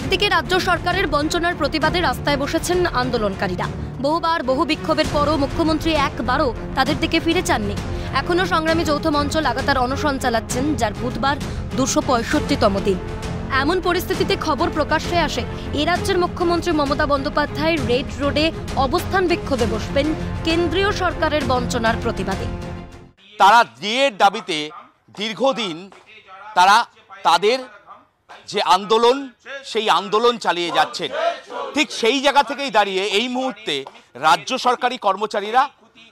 একদিকে রাজ্য সরকারের বঞ্চনার প্রতিবাদে রাস্তায় বসেছেন আন্দোলনকারীরা। বহুবার বহু বিক্ষোভের পরও মুখ্যমন্ত্রী একবারও তাদের দিকে ফিরে চাননি। এখনো সংগ্রামী যৌথ মঞ্চ লাগাতার অনশন চালাচ্ছেন, যার বুধবার ২৬৫তম দিন। এমন পরিস্থিতিতে খবর প্রকাশ্যে আসে এ রাজ্যের মুখ্যমন্ত্রী মমতা বন্দ্যোপাধ্যায় রেড রোডে অবস্থান বিক্ষোভে বসবেন কেন্দ্রীয় সরকারের বঞ্চনার প্রতিবাদে। তারা ডিএর দাবিতে দীর্ঘদিন তারা তাদের যে আন্দোলন সেই আন্দোলন চালিয়ে যাচ্ছেন। ঠিক সেই জায়গা থেকেই দাঁড়িয়ে এই মুহূর্তে রাজ্য সরকারি কর্মচারীরা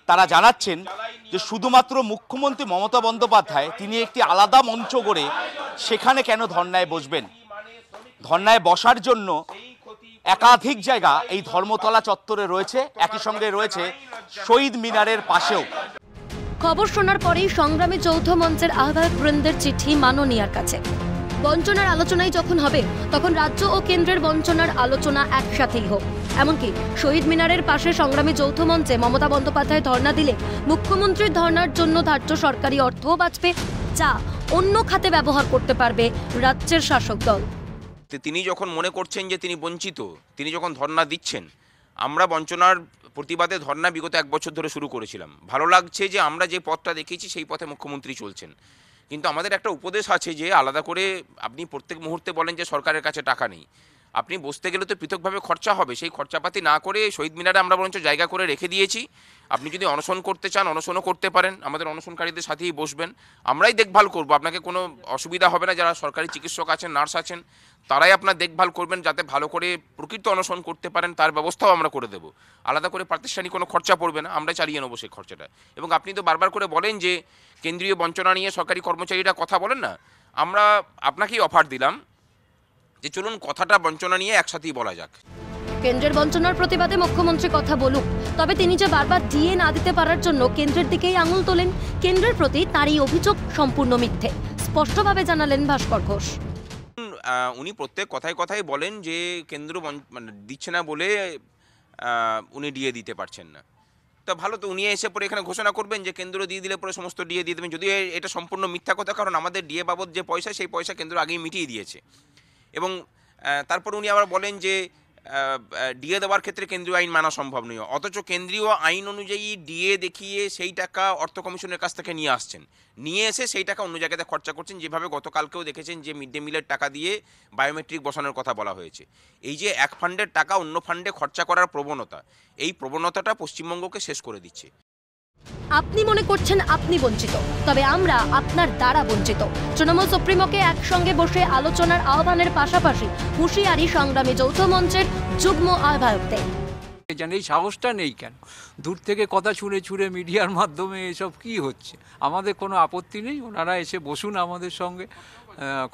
তারা জানাচ্ছেন যে শুধুমাত্র মুখ্যমন্ত্রী মমতা বন্দ্যোপাধ্যায় তিনি একটি আলাদা মঞ্চ গড়ে সেখানে কেন ধর্নায় বসবেন। ধর্নায় বসার জন্য একাধিক জায়গা এই ধর্মতলা চত্বরে রয়েছে, একই সঙ্গে রয়েছে শহীদ মিনারের পাশেও। খবর শোনার পরেই সংগ্রামী যৌথ মঞ্চের আহ্বায়ক বৃন্দের চিঠি মাননীয়ার কাছে। বঞ্চনার আলোচনাই যখন হবে তখন রাজ্য ও কেন্দ্রের বঞ্চনার আলোচনা একসাথেই হোক। এমনকি শহীদ মিনারের পাশে সংগ্রামী যৌথ মঞ্চে মমতা বন্দ্যোপাধ্যায় ধর্ণা দিলে মুখ্যমন্ত্রীর ধর্ণার জন্য ধার্য সরকারি অর্থও বাঁচবে, যা অন্য খাতে ব্যবহার করতে পারবে রাজ্যের শাসক দল। তিনি যখন মনে করছেন যে তিনি বঞ্চিত, তিনি যখন ধর্ণা দিচ্ছেন, আমরা বঞ্চনার প্রতিবাদে ধর্ণা বিগত 1 বছর ধরে শুরু করেছিলাম। ভালো লাগছে যে আমরা যে পথটা দেখেছি সেই পথে মুখ্যমন্ত্রী চলছেন। কিন্তু আমাদের একটা উপদেশ আছে যে আলাদা করে আপনি প্রত্যেক মুহূর্তে বলেন যে সরকারের কাছে টাকা নেই। আপনি বসতে গেলে তো পৃথকভাবে খরচা হবে, সেই খরচাপাতি না করে শহীদ মিনারে আমরা বরঞ্চ জায়গা করে রেখে দিয়েছি। আপনি যদি অনশন করতে চান অনশনও করতে পারেন, আমাদের অনশনকারীদের সাথেই বসবেন, আমরাই দেখভাল করব। আপনাকে কোনো অসুবিধা হবে না, যারা সরকারি চিকিৎসক আছেন, নার্স আছেন, তারাই আপনার দেখভাল করবেন যাতে ভালো করে প্রকৃত অনশন করতে পারেন, তার ব্যবস্থাও আমরা করে দেবো। আলাদা করে প্রাতিষ্ঠানিক কোনো খরচা পড়বে না, আমরা চালিয়ে নেবো সেই খরচাটা। এবং আপনি তো বারবার করে বলেন যে কেন্দ্রীয় বঞ্চনা নিয়ে সরকারি কর্মচারীরা কথা বলেন না, আমরা আপনাকেই অফার দিলাম যে চলুন কথাটা বঞ্চনা নিয়ে একসাথেই বলা যাক। কেন্দ্রের বঞ্চনার প্রতিবাদে মুখ্যমন্ত্রী কথা বলুক, তবে তিনি যে বারবার ডিএ না দিতে পারার জন্য কেন্দ্রের দিকেই আঙুল তোলেন, কেন্দ্রের প্রতি তার এই অভিযোগ সম্পূর্ণ মিথ্যে, স্পষ্টভাবে জানালেন ভাস্কর ঘোষ। উনি প্রত্যেক কথায় কথায় বলেন যে কেন্দ্র দিচ্ছে না বলে উনি ডিএ দিতে পারছেন না। তা ভালো, তো উনি এসে পরে এখানে ঘোষণা করবেন যে কেন্দ্র দিয়ে দিলে পরে সমস্ত ডিএ দিয়ে দেবেন, যদিও এটা সম্পূর্ণ মিথ্যা কথা, কারণ আমাদের ডিএ বাবদ যে পয়সা সেই পয়সা কেন্দ্র আগেই মিটিয়ে দিয়েছে। এবং তারপর উনি আবার বলেন যে ডিএ দেওয়ার ক্ষেত্রে কেন্দ্রীয় আইন মানা সম্ভব নয়, অথচ কেন্দ্রীয় আইন অনুযায়ী ডিএ দেখিয়ে সেই টাকা অর্থ কমিশনের কাছ থেকে নিয়ে আসছেন, নিয়ে এসে সেই টাকা অন্য জায়গাতে খরচা করছেন। যেভাবে গতকালকেও দেখেছেন যে মিড ডে মিলের টাকা দিয়ে বায়োমেট্রিক বসানোর কথা বলা হয়েছে। এই যে এক ফান্ডের টাকা অন্য ফান্ডে খরচা করার প্রবণতা, এই প্রবণতাটা পশ্চিমবঙ্গকে শেষ করে দিচ্ছে। আপনি মনে করছেন আপনি বঞ্চিত, তবে আমরা আপনার দ্বারা বঞ্চিত। তৃণমূল সুপ্রিমোকে একসঙ্গে বসে আলোচনার আহ্বানের পাশাপাশি হুঁশিয়ারি সংগ্রামী যৌথ মঞ্চের যুগ্ম আহ্বায়কদের। এই সাহসটা নেই কেন? দূর থেকে কথা ছুঁড়ে ছুঁড়ে মিডিয়ার মাধ্যমে এসব কি হচ্ছে? আমাদের কোনো আপত্তি নেই, ওনারা এসে বসুন আমাদের সঙ্গে,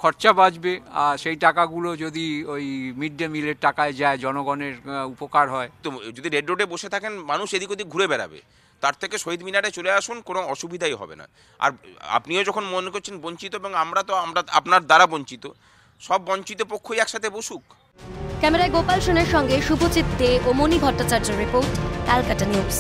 খরচা বাঁচবে। আর সেই টাকাগুলো যদি ওই মিড ডে মিলের টাকায় যায়, জনগণের উপকার হয়। তো যদি রেড রোডে বসে থাকেন, মানুষ এদিক ওদিক ঘুরে বেড়াবে, তার থেকে শহীদ মিনারে চলে আসুন, কোনো অসুবিধাই হবে না। আর আপনিও যখন মনে করছেন বঞ্চিত, এবং আমরা আপনার দ্বারা বঞ্চিত, সব বঞ্চিত পক্ষই একসাথে বসুক। ক্যামেরায় গোপাল সেনের সঙ্গে শুভজিৎ দে ও মণি ভট্টাচার্যের রিপোর্ট, ক্যালকাটা নিউজ।